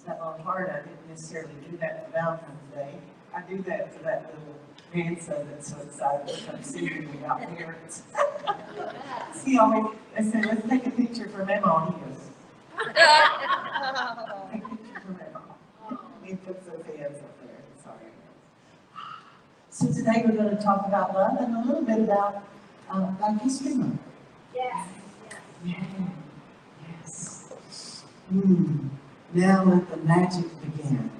that little heart, I didn't necessarily do that for Valentine's Day. I do that for that little grandson that's so excited to come see me about parents. See, I said, let's take a picture for Mama. He goes, take a picture for Mama. He puts those hands up there. Sorry. So today we're going to talk about love and a little bit about Black History Month. Yes. Yeah. Yes. Now let the magic begin.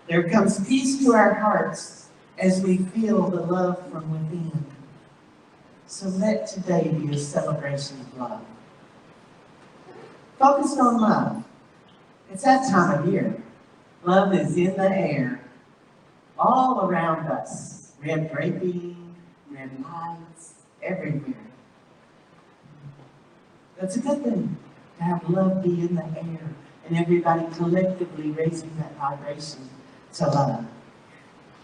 There comes peace to our hearts as we feel the love from within. So let today be a celebration of love. Focused on love. It's that time of year. Love is in the air, all around us. Red draping, red lights, everywhere. That's a good thing, to have love be in the air and everybody collectively raising that vibration to love.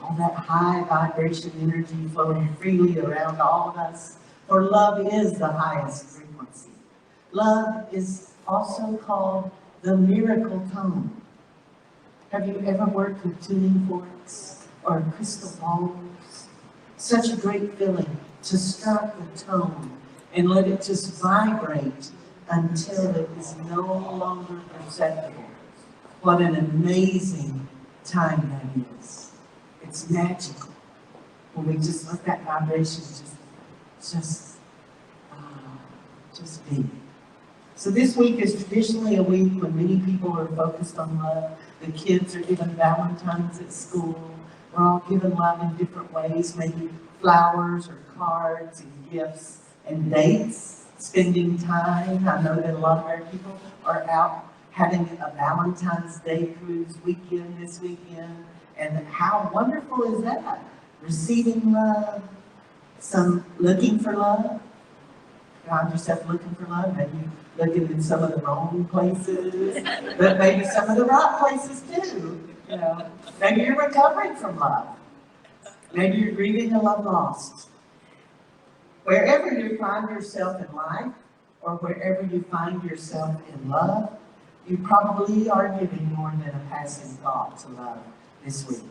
All that high vibration energy flowing freely around all of us, for love is the highest frequency. Love is also called the miracle tone. Have you ever worked with tuning forks or crystal balls? Such a great feeling to start the tone and let it just vibrate until it is no longer perceptible. What an amazing time that is. It's magical when we just let that vibration just be. So this week is traditionally a week when many people are focused on love. The kids are given Valentine's at school. We're all given love in different ways, maybe flowers or cards and gifts and dates, spending time. I know that a lot of our people are out having a Valentine's Day cruise weekend this weekend. And how wonderful is that? Receiving love, some looking for love. Find yourself looking for love, maybe looking in some of the wrong places, but maybe some of the right places too. You know, maybe you're recovering from love. Maybe you're grieving a love lost. Wherever you find yourself in life, or wherever you find yourself in love, you probably are giving more than a passing thought to love this week.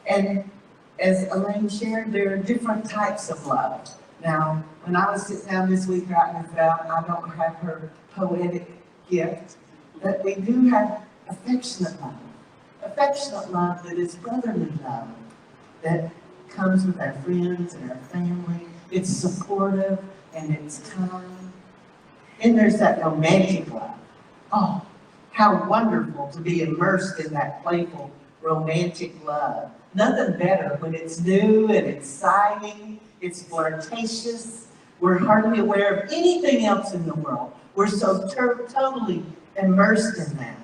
And as Elaine shared, there are different types of love. Now, when I was sitting down this week writing this out, I don't have her poetic gift, but we do have affectionate love. Affectionate love that is brotherly love, that comes with our friends and our family. It's supportive and it's kind. And there's that romantic love. Oh, how wonderful to be immersed in that playful, romantic love. Nothing better when it's new and exciting, it's flirtatious. We're hardly aware of anything else in the world. We're so totally immersed in that.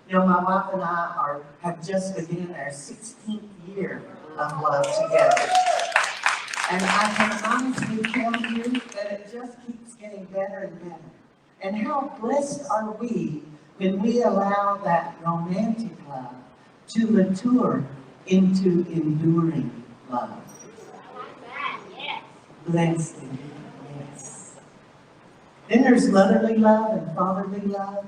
You know, my wife and I have just begun our 16th year of love together. And I can honestly tell you that it just keeps getting better and better. And how blessed are we when we allow that romantic love to mature into enduring love. Blessed, yes. Then there's motherly love and fatherly love,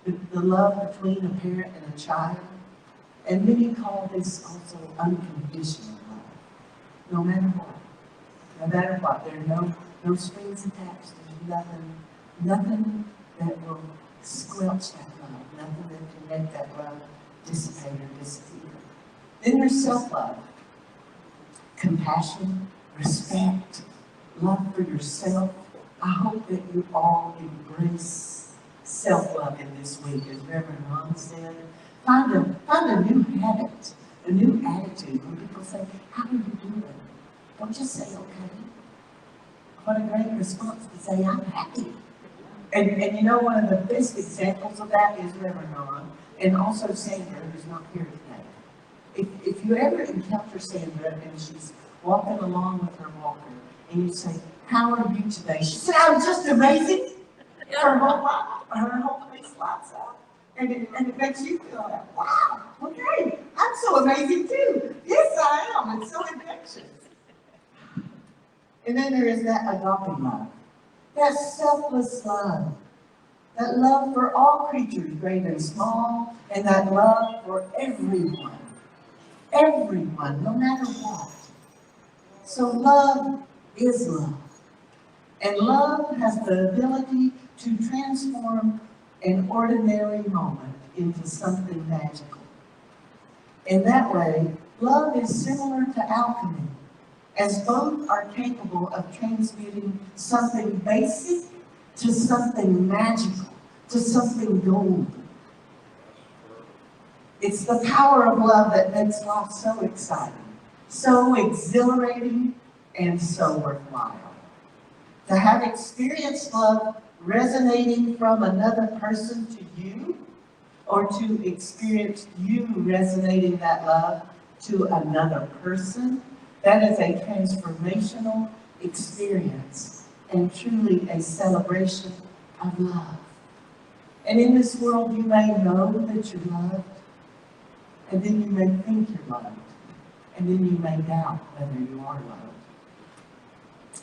the love between a parent and a child. And many call this also unconditional love. No matter what. No matter what. There are no strings attached. There's nothing that will squelch that love. Nothing that can make that love dissipate or disappear. Then there's self-love. Compassion, respect, love for yourself. I hope that you all embrace self-love in this week, as Reverend Ron said. Find a new habit, a new attitude. When people say, how are you doing? Don't just say, okay. What a great response to say, I'm happy. And you know, one of the best examples of that is Reverend Ron, and also Sandra, who's not here today. If you ever encounter Sandra and she's walking along with her walker, and you say, how are you today? She said, I'm just amazing. Her whole face lights up. And it makes you feel like, wow, okay, I'm so amazing too. Yes, I am. It's so infectious. And then there is that agape love. That selfless love. that love for all creatures, great and small, and that love for everyone. Everyone, no matter what. So love is love. And love has the ability to transform an ordinary moment into something magical. In that way, love is similar to alchemy, as both are capable of transmuting something basic to something magical, to something golden. It's the power of love that makes life so exciting, so exhilarating, and so worthwhile. To have experienced love resonating from another person to you, or to experience you resonating that love to another person, that is a transformational experience and truly a celebration of love. And in this world, you may know that you're loved, and then you may think you're loved, and then you may doubt whether you are loved.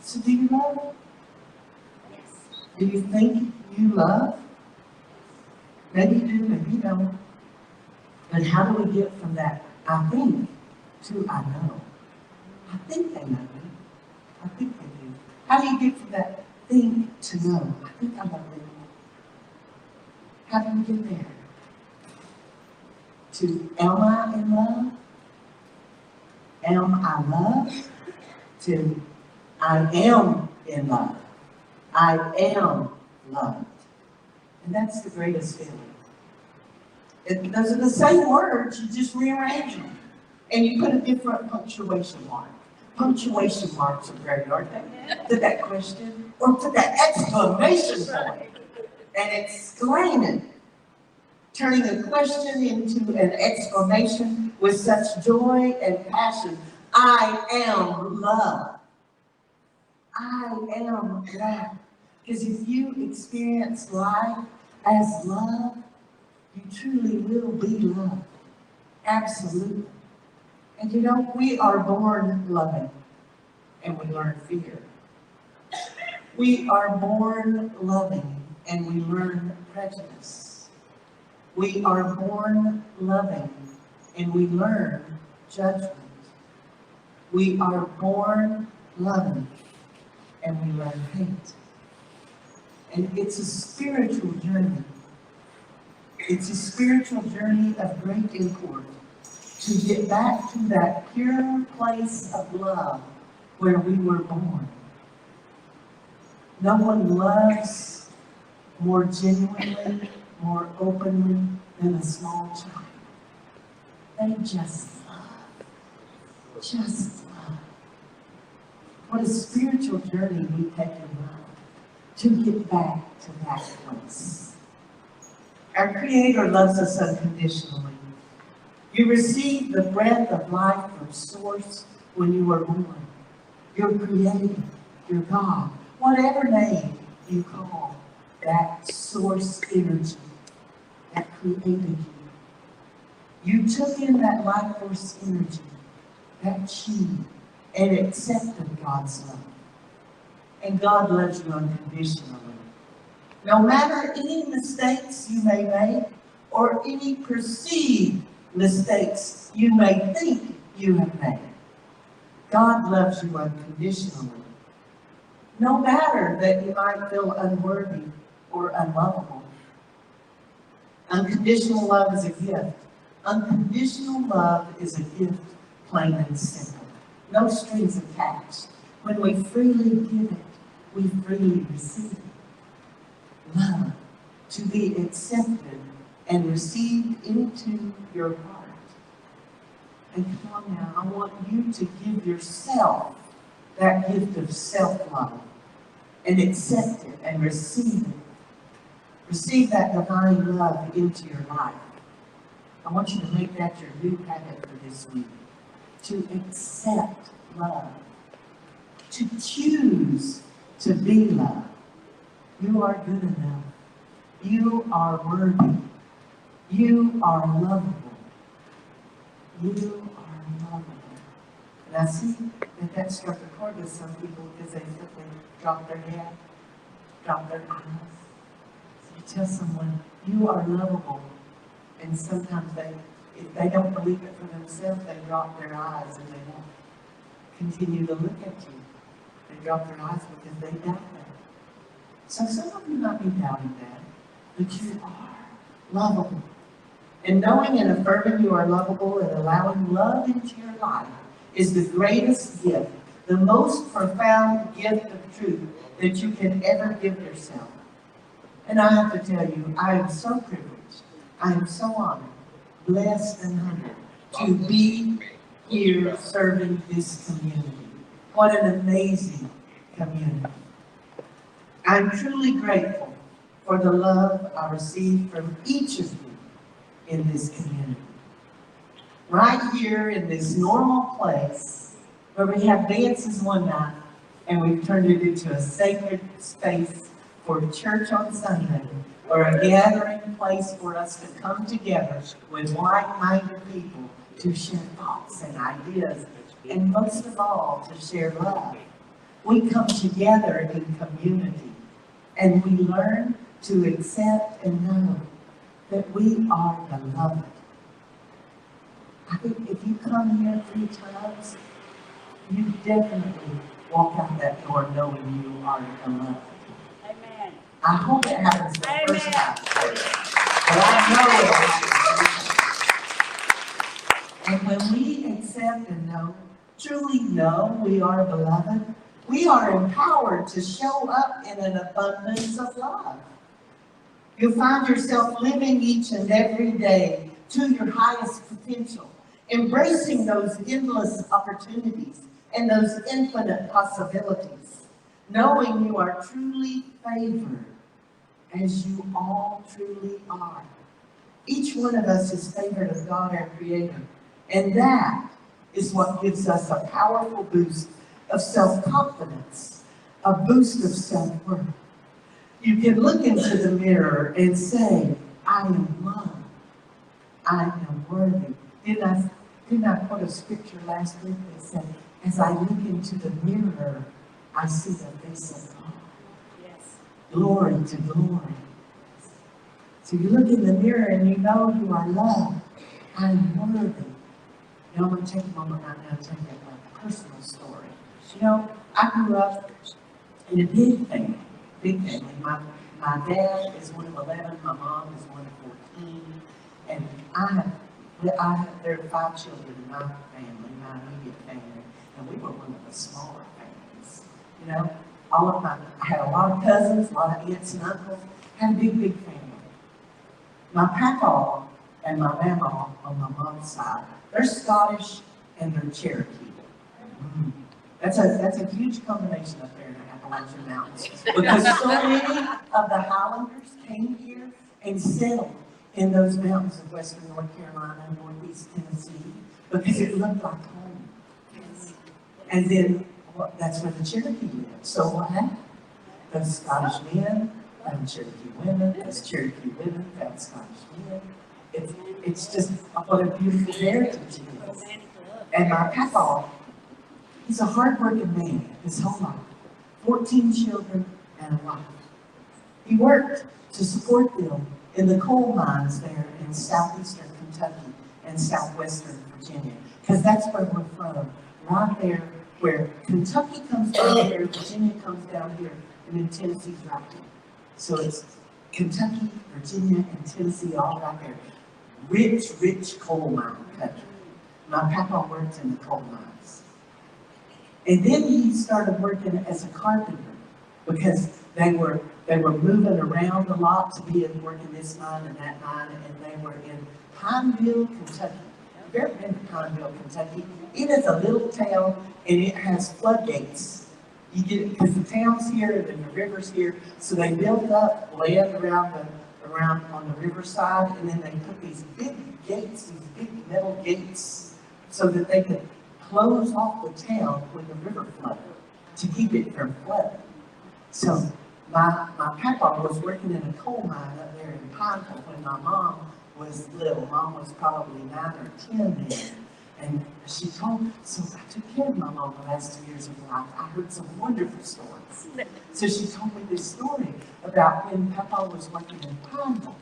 So do you love? Yes. Do you think you love? Maybe you do, maybe you don't. But how do we get from that I think to I know? I think they know me. I think they do. How do you get from that think to know? I think I love them. How do we get there? To am I in love? Am I loved? To I am in love. I am loved. And that's the greatest feeling. Those are the same words, you just rearrange them. And you put a different punctuation mark. Punctuation marks are great, aren't they? To that question, or put that exclamation point and exclaim it. Turning a question into an exclamation with such joy and passion. I am love. I am love. Because if you experience life as love, you truly will be loved. Absolutely. And you know, we are born loving, and we learn fear. We are born loving, and we learn prejudice. We are born loving, and we learn judgment. We are born loving, and we learn hate. And it's a spiritual journey. It's a spiritual journey of great import to get back to that pure place of love where we were born. No one loves more genuinely, more openly than a small child. They just love. Just love. What a spiritual journey we take in love to get back to that place. Our Creator loves us unconditionally. You receive the breath of life from Source when you were born. Your Creator, your God, whatever name you call that Source energy that created you. You took in that life force energy, that chi, and accepted God's love. And God loves you unconditionally. No matter any mistakes you may make or any perceived mistakes you may think you have made, God loves you unconditionally. No matter that you might feel unworthy or unlovable. Unconditional love is a gift. Unconditional love is a gift, plain and simple. No strings attached. When we freely give it, we freely receive it. Love, to be accepted and received into your heart. And come on now, I want you to give yourself that gift of self-love and accept it and receive it. Receive that divine love into your life. I want you to make that your new habit for this week. To accept love. To choose to be loved. You are good enough. You are worthy. You are lovable. You are lovable. And I see that struck a chord with some people because they simply drop their head, drop their eyes. You tell someone, you are lovable. And sometimes if they don't believe it for themselves, they drop their eyes and they won't continue to look at you. They drop their eyes because they doubt that. So some of you might be doubting that, but you are lovable. And knowing and affirming you are lovable and allowing love into your life is the greatest gift, the most profound gift of truth that you can ever give yourself. And I have to tell you, I am so privileged, I am so honored, blessed and humbled to be here serving this community. What an amazing community. I'm truly grateful for the love I receive from each of you in this community. Right here in this normal place where we have dances one night and we've turned it into a sacred space for church on Sunday, or a gathering place for us to come together with like-minded people to share thoughts and ideas, and most of all, to share love. We come together in community, and we learn to accept and know that we are beloved. I think if you come here 3 times, you definitely walk out that door knowing you are beloved. Amen. I hope it happens the first time. But I know it will happen. And when we accept and know, truly know we are beloved, we are empowered to show up in an abundance of love. You'll find yourself living each and every day to your highest potential, embracing those endless opportunities and those infinite possibilities, knowing you are truly favored as you all truly are. Each one of us is favored of God, our Creator, and that is what gives us a powerful boost of self-confidence, a boost of self-worth. You can look into the mirror and say, I am loved. I am worthy. Didn't I quote a scripture last week that said, as I look into the mirror, I see the face of God. Yes. Glory to glory. So you look in the mirror and you know you are loved. I am worthy. You know, I'm going to take a moment right now to tell you a personal story. You know, I grew up in a big family. My dad is one of 11, my mom is one of 14, and there are 5 children in my family, my immediate family, and we were one of the smaller families. You know, I had a lot of cousins, a lot of aunts and uncles, had a big family. My papa and my mama on my mom's side, they're Scottish and they're Cherokee. That's a huge combination up there in the Appalachian Mountains, because so many of the Highlanders came here and settled in those mountains of western North Carolina and northeast Tennessee because it looked like home. And then that's where the Cherokee lived. So what happened? Those Scottish men found Cherokee women, those Cherokee women found Scottish men. It's just what a beautiful heritage it is. And my papa, he's a hard-working man his whole life. 14 children and a wife. He worked to support them in the coal mines there in southeastern Kentucky and southwestern Virginia, because that's where we're from, right there where Kentucky comes down here, Virginia comes down here, and then Tennessee's right here. So it's Kentucky, Virginia, and Tennessee all right there. Rich coal mine country. My papa worked in the coal mines. And then he started working as a carpenter because they were moving around a lot to be working this mine and that mine, and they were in Pineville, Kentucky. Have you ever been to Pineville, Kentucky? It is a little town and it has floodgates. You get it because the town's here and then the river's here, so they built up land around on the riverside, and then they put these big gates, these big metal gates, so that they could close off the town when the river flooded to keep it from flooding. So my papa was working in a coal mine up there in Pineville when my mom was little. Mom was probably 9 or 10 then. And she told, so I took care of my mom the last 2 years of her life. I heard some wonderful stories. So she told me this story about when Papa was working in Pineville,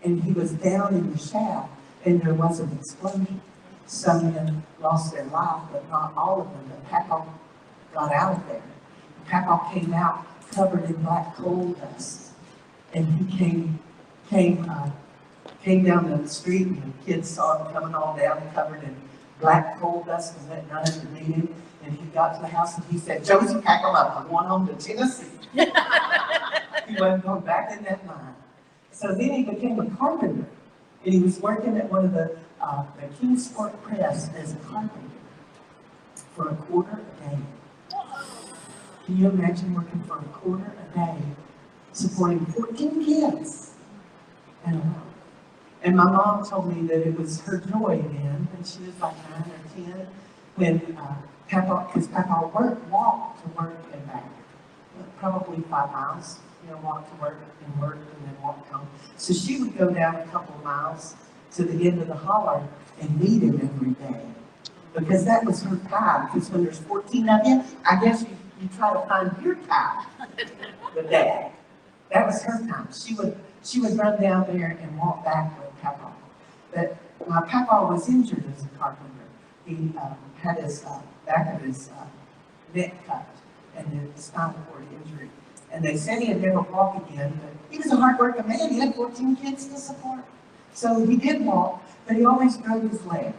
and he was down in the shaft, and there was an explosion. Some men lost their life, but not all of them. But Papa got out of there. Papa came out covered in black coal dust, and he came down the street, and the kids saw him coming all down covered in black coal dust and went down to meet him. And he got to the house and he said, "Josie, pack them up. I'm going home to Tennessee." He wasn't going back in that mine. So then he became a carpenter, and he was working at one of the Gulfport press as a carpenter for a quarter a day. Can you imagine working for a quarter a day, supporting 14 kids and a mom? And my mom told me that it was her joy then, when she was like 9 or 10, when because Papa walked to work and back, probably 5 miles, walk to work and then walk home. So she would go down a couple of miles to the end of the holler and meet him every day. Because that was her time, because when there's 14 of you, I guess you try to find your time, the day. That was her time. She would run down there and walk back with Papa. But my Papa was injured as a carpenter. He had his back of his neck cut and the spinal cord injury. And they said he'd never walk again, but he was a hard-working man. He had 14 kids to support. So he did walk, but he always broke his leg.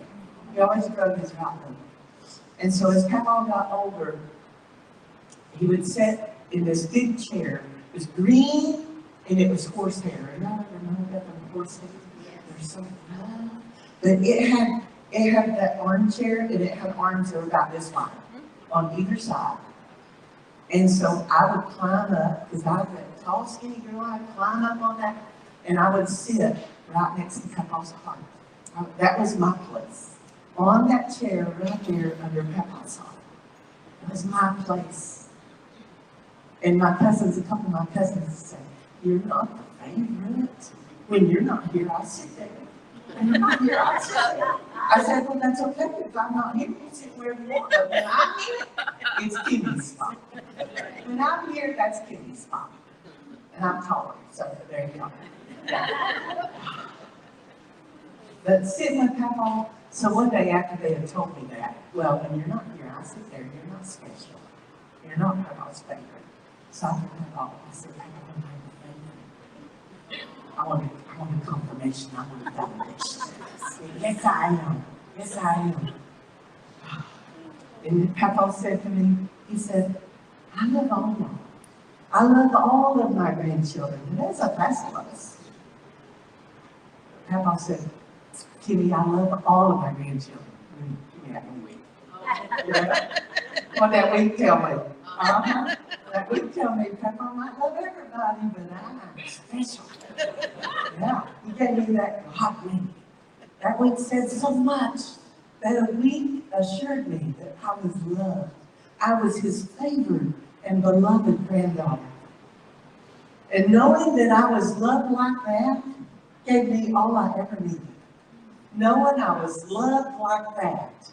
He always broke his right leg. And so as Papa got older, he would sit in this big chair. It was green, and it was horsehair. Remember that the horsehair? There's so but it had that armchair, and it had arms that were about this wide on either side. And so I would climb up, because I was a tall, skinny girl. I'd climb up on that, and I would sit right next to Papa's heart. That was my place. On that chair right there under Papa's heart. It was my place. And my cousins, a couple of my cousins would say, "You're not the favorite. When you're not here, I sit there. When you're not here, I sit there." I said, "Well, that's okay. If I'm not here, you sit wherever you want. But when I'm here, it's Kimmy's spot. When I'm here, that's Kimmy's spot." And I'm taller, so there you go. But sitting with Papa, so one day after they had told me that, "Well, when you're not here, I sit there. You're not special. You're not Papa's favorite." So I told Papa, I said, "Papa, I'm not your favorite. I want a confirmation. I want a validation." "Yes, I am. Yes, I am." And Papa said to me, he said, "I love all of them. I love all of my grandchildren." And that's a class of us. Papa said, "Kimmy, I love all of my grandchildren." Give me that one week. Yeah. Well, that week tell me. That week tell me, Papa might love everybody, but I'm special. Yeah, he gave me that hot week. That week said so much. That week assured me that I was loved. I was his favored and beloved granddaughter. And knowing that I was loved like that gave me all I ever needed. Knowing I was loved like that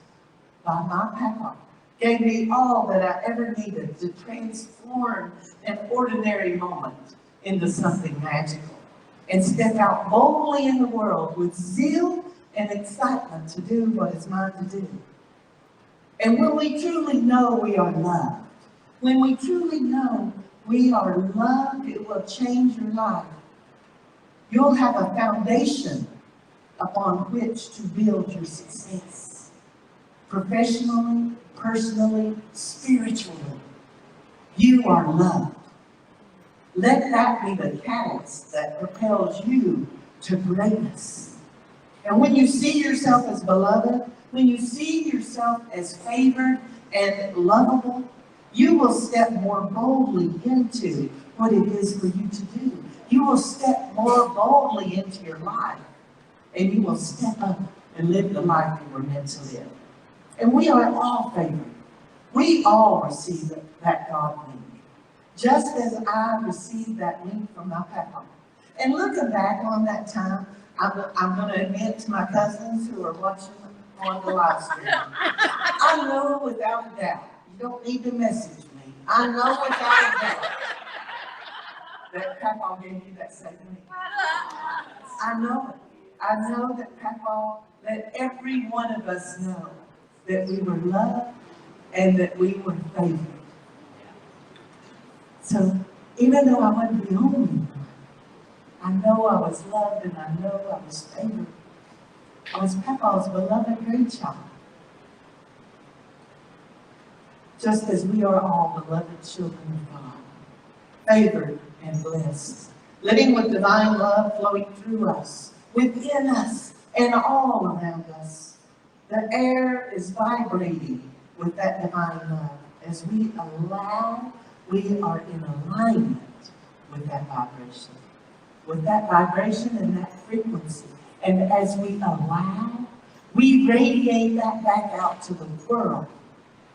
by my Papa gave me all that I ever needed to transform an ordinary moment into something magical and step out boldly in the world with zeal and excitement to do what is mine to do. And when we truly know we are loved, when we truly know we are loved, it will change your life. You'll have a foundation upon which to build your success. Professionally, personally, spiritually, you are loved. Let that be the catalyst that propels you to greatness. And when you see yourself as beloved, when you see yourself as favored and lovable, you will step more boldly into what it is for you to do. You will step more boldly into your life, and you will step up and live the life you were meant to live. And we are all favored. We all receive that God wink. Just as I received that wink from my Papa. And looking back on that time, I'm going to admit to my cousins who are watching on the live stream. I know without a doubt, you don't need to message me. I know without a doubt that Papa gave you that same link. I know it. I know that Papa let every one of us know that we were loved and that we were favored. So even though I wasn't the only one, I know I was loved and I know I was favored. I was Papa's beloved grandchild. Just as we are all beloved children of God, favored and blessed, living with divine love flowing through us, within us, and all around us. The air is vibrating with that divine love. As we allow, we are in alignment with that vibration. With that vibration and that frequency. And as we allow, we radiate that back out to the world.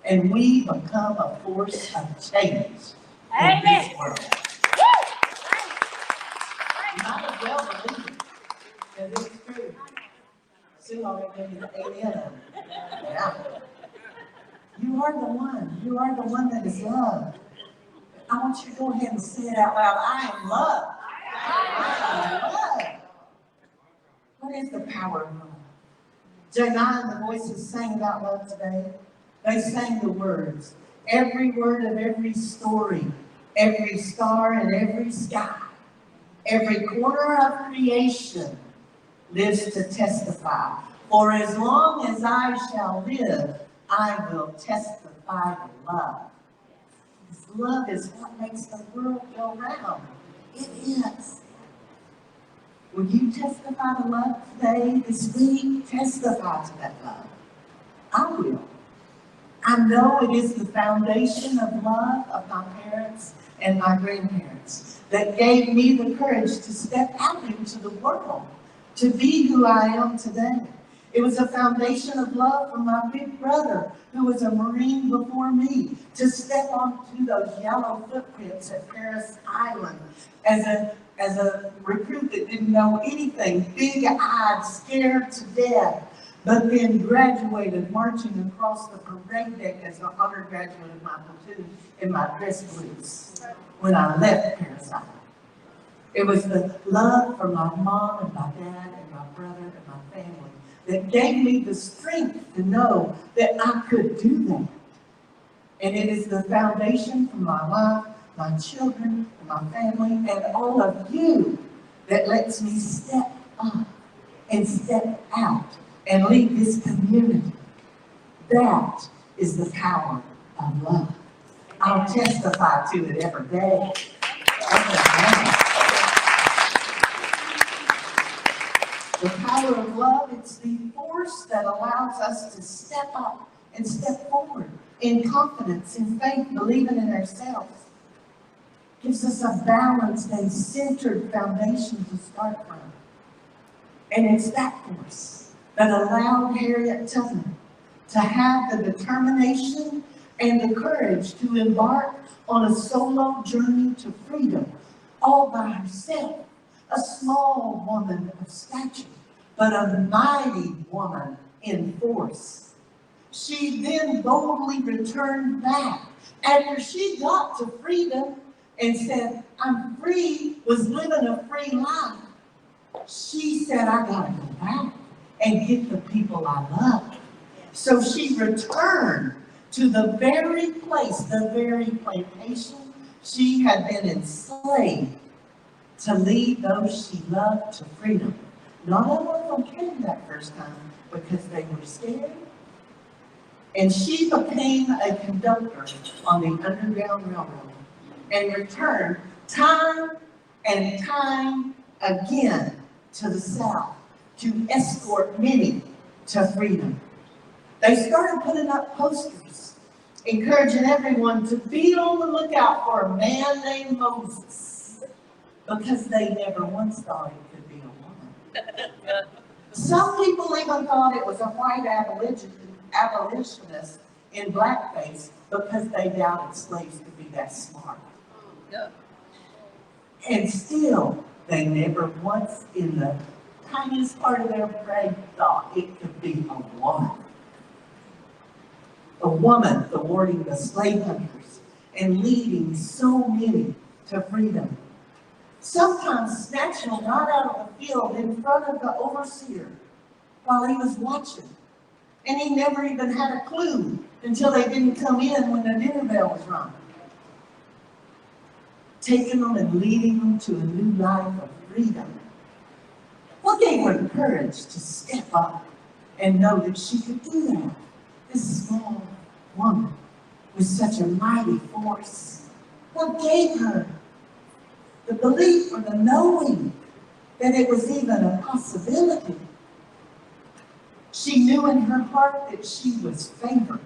And we become a force of change in this world. You might as well believe it, because it's true. Sue already gave me the amen of it. Yeah. You are the one. You are the one that is loved. I want you to go ahead and say it out loud. I am loved. I am loved. What is the power of love? Janai and the voices sang about love today. They sang the words. Every word of every story, every star and every sky, every corner of creation lives to testify. For as long as I shall live, I will testify to love. Because love is what makes the world go round. It is. Will you testify to love today, this week? Testify to that love. I will. I know it is the foundation of love of my parents and my grandparents that gave me the courage to step out into the world, to be who I am today. It was a foundation of love from my big brother, who was a Marine before me, to step onto those yellow footprints at Paris Island as a recruit that didn't know anything, big-eyed, scared to death, but then graduated marching across the parade deck as an honor graduate of my platoon in my dress blues when I left Paris Island. It was the love from my mom and my dad and my brother and my family that gave me the strength to know that I could do that. And it is the foundation from my wife, my children, and my family, and all of you that lets me step up and step out and lead this community. That is the power of love. I'll testify to it every day. The power of love, it's the force that allows us to step up and step forward in confidence, in faith, believing in ourselves. Gives us a balanced and centered foundation to start from. And it's that force that allowed Harriet Tubman to have the determination and the courage to embark on a solo journey to freedom, all by herself. A small woman of stature, but a mighty woman in force. She then boldly returned back after she got to freedom and said, I'm free, was living a free life. She said, I gotta go back and get the people I love. So she returned to the very place, the very plantation she had been enslaved, to lead those she loved to freedom. Not all of them came that first time because they were scared. And she became a conductor on the Underground Railroad and returned time and time again to the South to escort many to freedom. They started putting up posters, encouraging everyone to be on the lookout for a man named Moses, because they never once thought it could be a woman. Some people even thought it was a white abolitionist in blackface because they doubted slaves could be that smart. And still, they never once in the tiniest part of their brain thought it could be a woman. A woman thwarting the slave hunters and leading so many to freedom. Sometimes snatching them right out of the field in front of the overseer while he was watching. And he never even had a clue until they didn't come in when the dinner bell was rung. Taking them and leading them to a new life of freedom. What gave her the courage to step up and know that she could do that? This small woman with such a mighty force. What gave her the belief or the knowing that it was even a possibility? She knew in her heart that she was favored,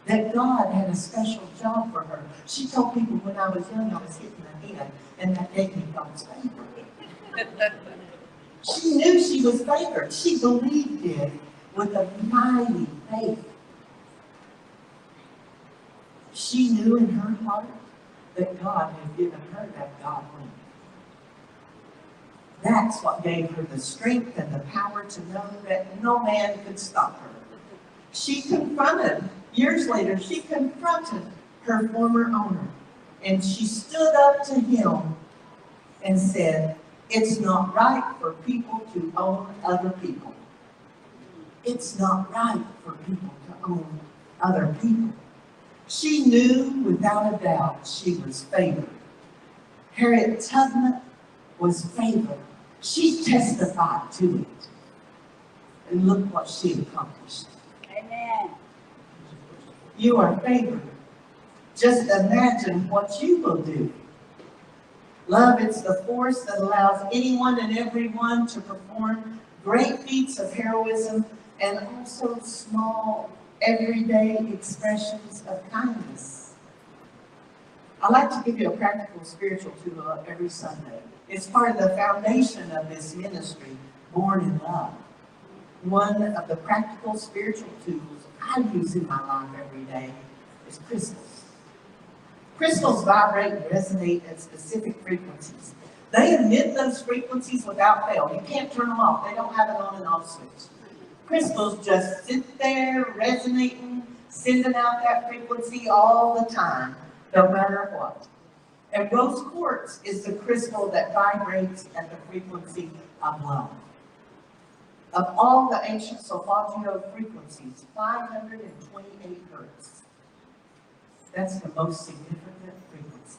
that God had a special job for her. She told people when I was young, I was hitting the head, and that gave me God's favor. She knew she was favored. She believed it with a mighty faith. She knew in her heart that God had given her that God win. That's what gave her the strength and the power to know that no man could stop her. Years later, she confronted her former owner, and she stood up to him and said, "It's not right for people to own other people. It's not right for people to own other people." She knew without a doubt she was favored. Harriet Tubman was favored. She testified to it. And look what she accomplished. Amen. You are favored. Just imagine what you will do. Love is the force that allows anyone and everyone to perform great feats of heroism and also small, everyday expressions of kindness. I like to give you a practical spiritual tool every Sunday. It's part of the foundation of this ministry, Born in Love. One of the practical spiritual tools I use in my life every day is crystals. Crystals vibrate and resonate at specific frequencies. They emit those frequencies without fail. You can't turn them off. They don't have an on and off switch. Crystals just sit there resonating, sending out that frequency all the time, no matter what. And rose quartz is the crystal that vibrates at the frequency of love. Of all the ancient solfeggio frequencies, 528 hertz. That's the most significant frequency.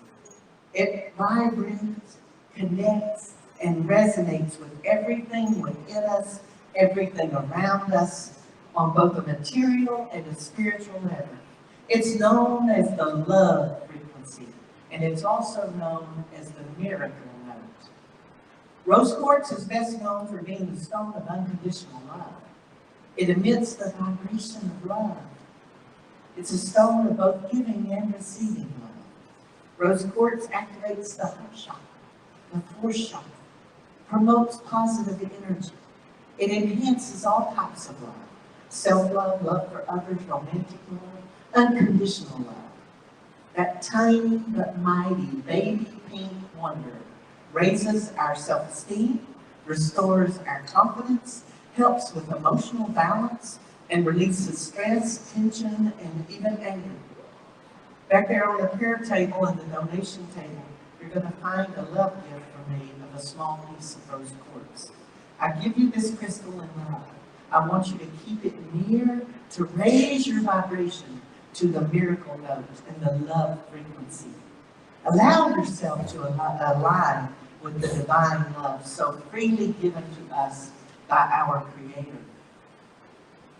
It vibrates, connects, and resonates with everything within us, everything around us, on both a material and a spiritual level. It's known as the love frequency, and it's also known as the miracle note. Rose quartz is best known for being the stone of unconditional love. It emits the vibration of love. It's a stone of both giving and receiving love. Rose quartz activates the heart chakra, the fourth chakra, promotes positive energy. It enhances all types of love. Self-love, love for others, romantic love, unconditional love. That tiny but mighty baby pink wonder raises our self-esteem, restores our confidence, helps with emotional balance, and releases stress, tension, and even anger. Back there on the prayer table and the donation table, you're going to find a love gift from me of a small piece of rose quartz. I give you this crystal in love. I want you to keep it near to raise your vibration to the miracle note and the love frequency. Allow yourself to align with the divine love so freely given to us by our Creator.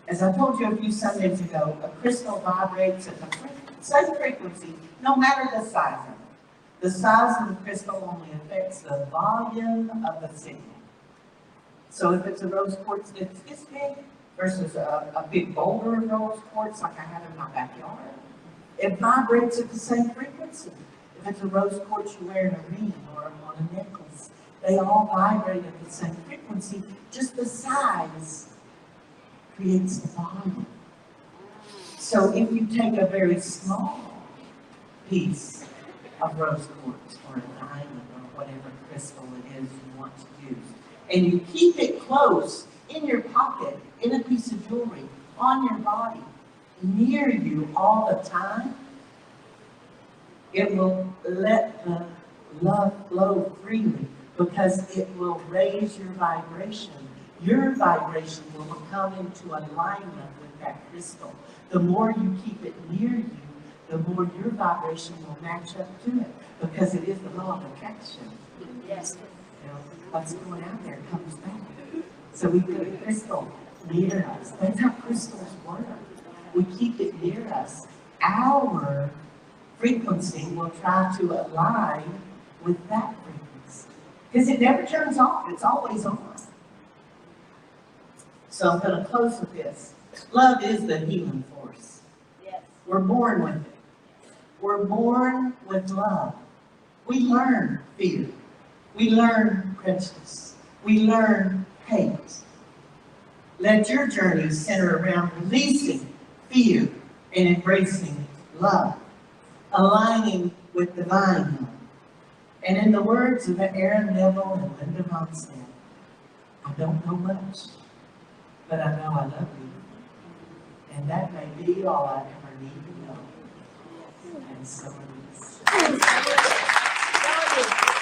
As I told you a few Sundays ago, a crystal vibrates at the same frequency, no matter the size of it. The size of the crystal only affects the volume of the signal. So if it's a rose quartz that's this big versus a big boulder of rose quartz like I have in my backyard, it vibrates at the same frequency. If it's a rose quartz you wear in a ring or on a necklace, they all vibrate at the same frequency. Just the size creates the volume. So if you take a very small piece of rose quartz or a diamond or whatever crystal it is you want to use, and you keep it close in your pocket, in a piece of jewelry, on your body, near you all the time, it will let the love flow freely because it will raise your vibration. Your vibration will come into alignment with that crystal. The more you keep it near you, the more your vibration will match up to it because it is the law of attraction. Yes. You know, what's going out there comes back. So we put a crystal near us. That's how crystals work. We keep it near us. Our frequency will try to align with that frequency. Because it never turns off. It's always on. So I'm going to close with this. Love is the healing force. Yes. We're born with it. We're born with love. We learn fear. We learn prejudice. We learn hate. Let your journey center around releasing fear and embracing love, aligning with divine love. And in the words of Aaron Neville and Linda Ronstadt, I don't know much, but I know I love you. And that may be all I ever need to know. And so it is.